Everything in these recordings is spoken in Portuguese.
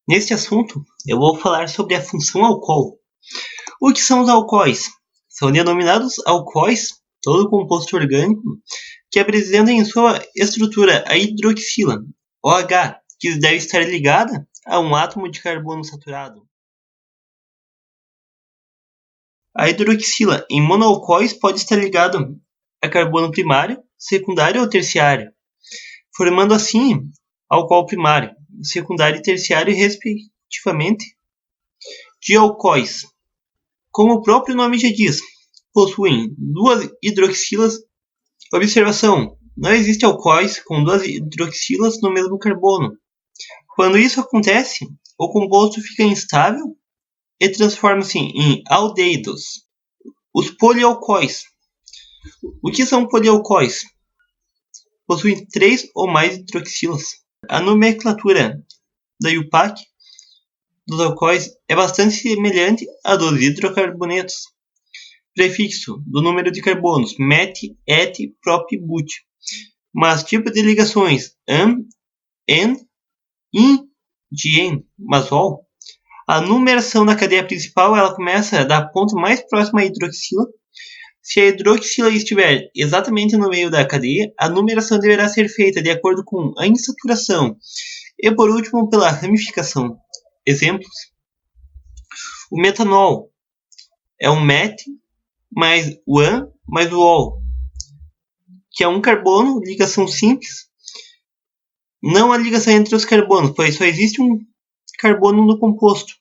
Neste assunto, eu vou falar sobre a função alcool. O que são os alcoóis? São denominados alcoóis todo composto orgânico que apresenta em sua estrutura a hidroxila, OH, que deve estar ligada a um átomo de carbono saturado. A hidroxila em monoalcoóis pode estar ligada a carbono primário, secundário ou terciário, formando assim alcool primário, secundário e terciário, respectivamente. Dialcoóis, como o próprio nome já diz, possuem duas hidroxilas. Observação: não existe alcoóis com duas hidroxilas no mesmo carbono. Quando isso acontece, o composto fica instável e transforma-se em aldeídos. Os polialcoóis. O que são polialcoóis? Possuem 3 ou mais hidroxilas. A nomenclatura da IUPAC dos alcoóis é bastante semelhante à dos hidrocarbonetos. Prefixo do número de carbonos: met, et, prop, but. Mas tipo de ligações: an, en, in, dien, mas ol. A numeração da cadeia principal ela começa da ponta mais próxima à hidroxila. Se a hidroxila estiver exatamente no meio da cadeia, a numeração deverá ser feita de acordo com a insaturação e, por último, pela ramificação. Exemplos: o metanol é um met mais o an mais o ol, que é um carbono, ligação simples, não a ligação entre os carbonos, pois só existe um carbono no composto,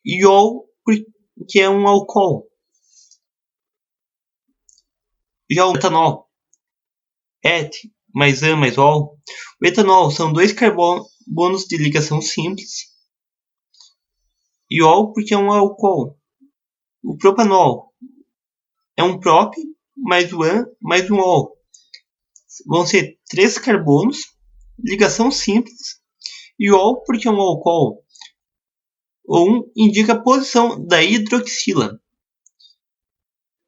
e ol, que é um álcool. Já o metanol, et mais an mais ol. O etanol são dois carbonos de ligação simples, e ol porque é um álcool. O propanol é um prop mais o an mais um ol. Vão ser 3 carbonos, ligação simples, e ol porque é um álcool. O 1 indica a posição da hidroxila.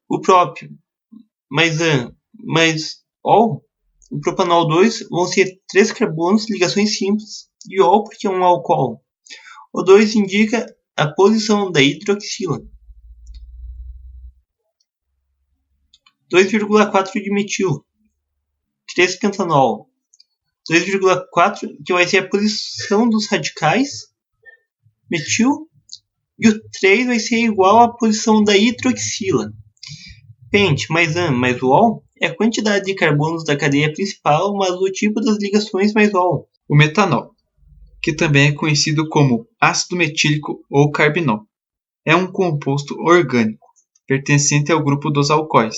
O prop mais an mais ol. O propanol 2 vão ser 3 carbonos, ligações simples, e ol porque é um álcool. O 2 indica a posição da hidroxila. 2,4 de metil, 3 pentanol. 2,4 que vai ser a posição dos radicais metil, e o 3 vai ser igual à posição da hidroxila. Pent mais an mais ol é a quantidade de carbonos da cadeia principal, mas o tipo das ligações mais ol. O metanol, que também é conhecido como ácido metílico ou carbinol, é um composto orgânico pertencente ao grupo dos alcoóis,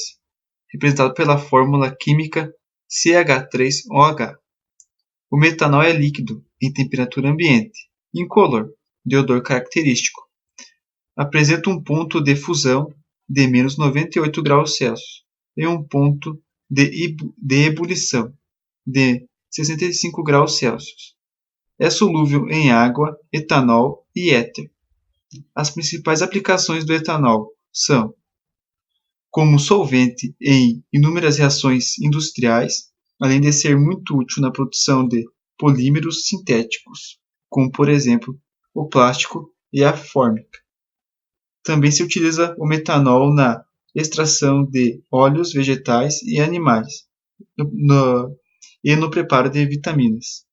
representado pela fórmula química CH3OH. O metanol é líquido em temperatura ambiente, incolor, de odor característico. Apresenta um ponto de fusão de menos 98 graus Celsius e um ponto de ebulição de 65 graus Celsius. É solúvel em água, etanol e éter. As principais aplicações do etanol são como solvente em inúmeras reações industriais, além de ser muito útil na produção de polímeros sintéticos, como por exemplo o plástico e a fórmica. Também se utiliza o metanol na extração de óleos vegetais e animais e no preparo de vitaminas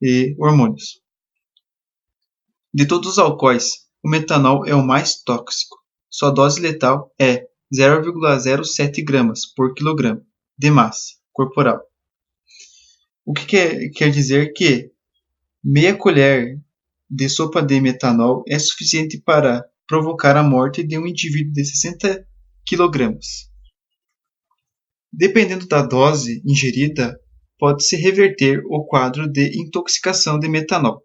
e hormônios. De todos os alcoóis, o metanol é o mais tóxico. Sua dose letal é 0,07 gramas por quilograma de massa corporal. O que quer dizer que meia colher de sopa de metanol é suficiente para provocar a morte de um indivíduo de 60 kg. Dependendo da dose ingerida, pode-se reverter o quadro de intoxicação de metanol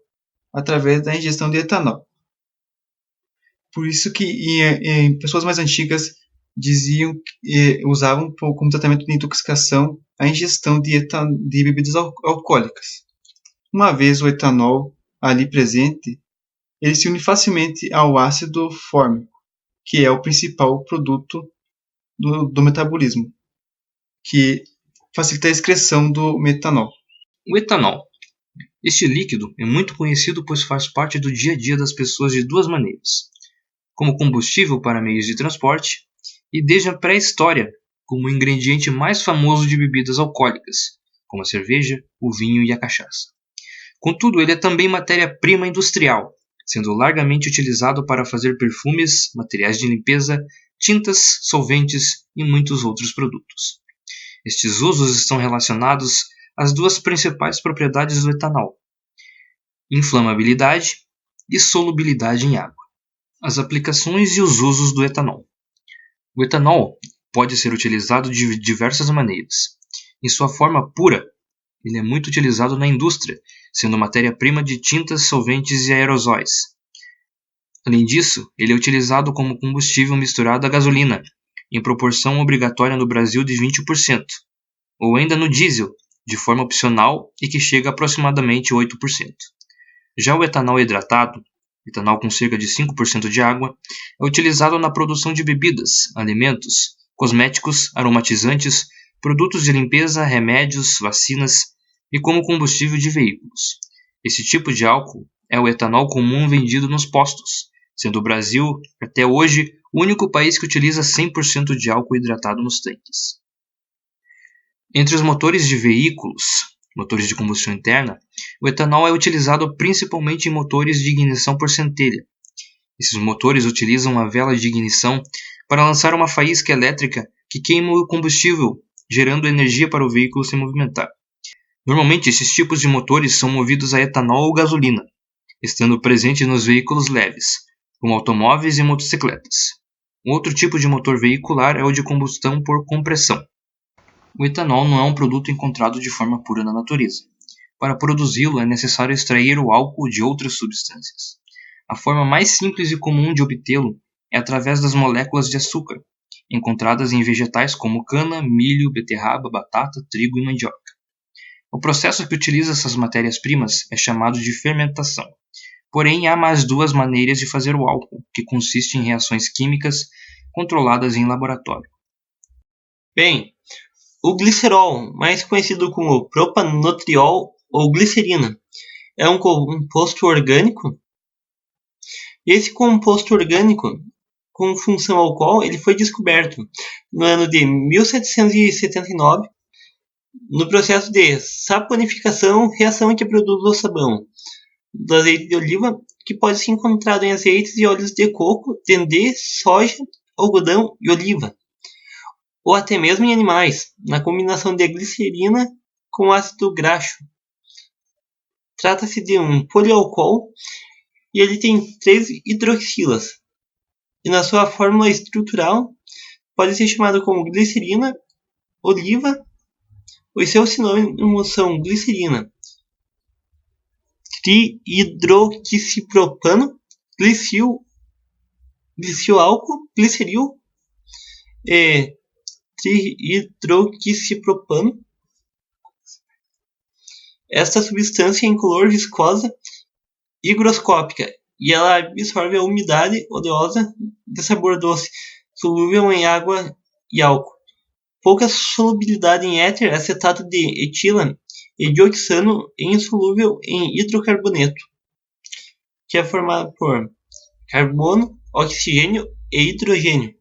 através da ingestão de etanol. Por isso que em pessoas mais antigas diziam que usavam como tratamento de intoxicação a ingestão de bebidas alcoólicas. Uma vez o etanol ali presente, ele se une facilmente ao ácido fórmico, que é o principal produto do metabolismo, que facilita a excreção do metanol. O etanol Este líquido é muito conhecido pois faz parte do dia a dia das pessoas de duas maneiras: como combustível para meios de transporte e desde a pré-história como o ingrediente mais famoso de bebidas alcoólicas, como a cerveja, o vinho e a cachaça. Contudo, ele é também matéria-prima industrial, sendo largamente utilizado para fazer perfumes, materiais de limpeza, tintas, solventes e muitos outros produtos. Estes usos estão relacionados às duas principais propriedades do etanol: inflamabilidade e solubilidade em água. As aplicações e os usos do etanol. O etanol pode ser utilizado de diversas maneiras. Em sua forma pura, ele é muito utilizado na indústria, sendo matéria-prima de tintas, solventes e aerosóis. Além disso, ele é utilizado como combustível misturado à gasolina, em proporção obrigatória no Brasil de 20%, ou ainda no diesel, de forma opcional e que chega a aproximadamente 8%. Já o etanol hidratado, etanol com cerca de 5% de água, é utilizado na produção de bebidas, alimentos, cosméticos, aromatizantes, produtos de limpeza, remédios, vacinas e como combustível de veículos. Esse tipo de álcool é o etanol comum vendido nos postos, sendo o Brasil, até hoje, o único país que utiliza 100% de álcool hidratado nos tanques. Entre os motores de veículos, motores de combustão interna, o etanol é utilizado principalmente em motores de ignição por centelha. Esses motores utilizam a vela de ignição para lançar uma faísca elétrica que queima o combustível, gerando energia para o veículo se movimentar. Normalmente, esses tipos de motores são movidos a etanol ou gasolina, estando presente nos veículos leves, como automóveis e motocicletas. Um outro tipo de motor veicular é o de combustão por compressão. O etanol não é um produto encontrado de forma pura na natureza. Para produzi-lo é necessário extrair o álcool de outras substâncias. A forma mais simples e comum de obtê-lo é através das moléculas de açúcar, encontradas em vegetais como cana, milho, beterraba, batata, trigo e mandioca. O processo que utiliza essas matérias-primas é chamado de fermentação. Porém, há mais duas maneiras de fazer o álcool, que consiste em reações químicas controladas em laboratório. Bem, o glicerol, mais conhecido como propanotriol ou glicerina, é um composto orgânico. Esse composto orgânico, com função álcool, ele foi descoberto no ano de 1779, no processo de saponificação, reação que produz o sabão do azeite de oliva, que pode ser encontrado em azeites e óleos de coco, dendê, soja, algodão e oliva, ou até mesmo em animais, na combinação de glicerina com ácido graxo. Trata-se de um poliálcool e ele tem 3 hidroxilas, e na sua fórmula estrutural pode ser chamado como glicerina, oliva. Os seus sinônimos são glicerina, trihidroxipropano, glicilálcool, gliceril e trihidroxipropano. Esta substância é incolor, viscosa e higroscópica, e ela absorve a umidade oleosa de sabor doce, solúvel em água e álcool. Pouca solubilidade em éter, acetato de etila e dioxano e insolúvel em hidrocarboneto, que é formado por carbono, oxigênio e hidrogênio.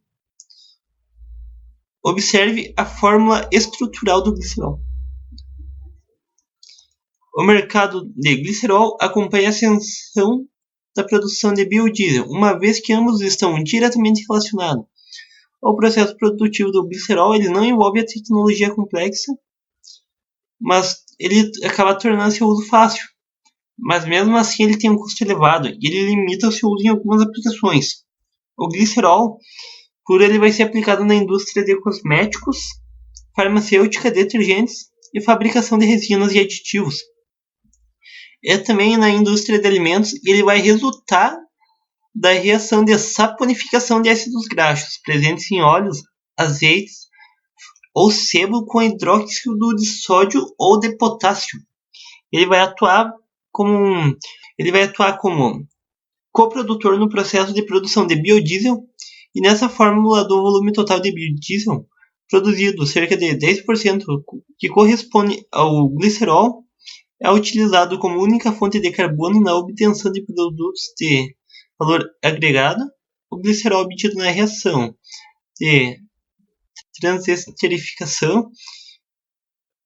Observe a fórmula estrutural do glicerol. O mercado de glicerol acompanha a ascensão da produção de biodiesel, uma vez que ambos estão diretamente relacionados. O processo produtivo do glicerol ele não envolve a tecnologia complexa, mas ele acaba tornando seu uso fácil. Mas mesmo assim ele tem um custo elevado e ele limita o seu uso em algumas aplicações. O glicerol puro ele vai ser aplicado na indústria de cosméticos, farmacêutica, detergentes e fabricação de resinas e aditivos. E também na indústria de alimentos e ele vai resultar da reação de saponificação de ácidos graxos presentes em óleos, azeites ou sebo com hidróxido de sódio ou de potássio. Ele vai atuar como coprodutor no processo de produção de biodiesel, e nessa fórmula do volume total de biodiesel produzido, cerca de 10%, que corresponde ao glicerol, é utilizado como única fonte de carbono na obtenção de produtos de valor agregado. O glicerol obtido na reação de transesterificação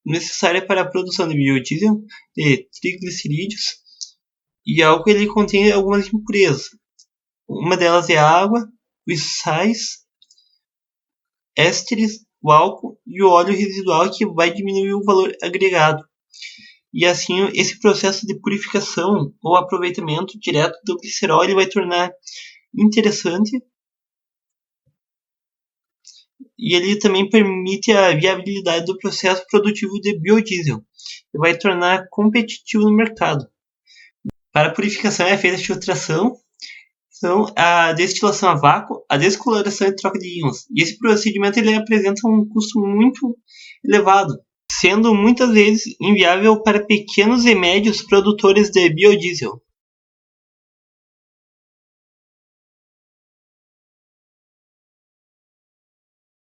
necessária para a produção de biodiesel de triglicerídeos e álcool, ele contém algumas impurezas. Uma delas é a água, os sais, ésteres, o álcool e o óleo residual, que vai diminuir o valor agregado. E assim, esse processo de purificação ou aproveitamento direto do glicerol ele vai tornar interessante, e ele também permite a viabilidade do processo produtivo de biodiesel e vai tornar competitivo no mercado. Para a purificação é feita a filtração, a destilação a vácuo, a descoloração e troca de íons. E esse procedimento ele apresenta um custo muito elevado, sendo muitas vezes inviável para pequenos e médios produtores de biodiesel.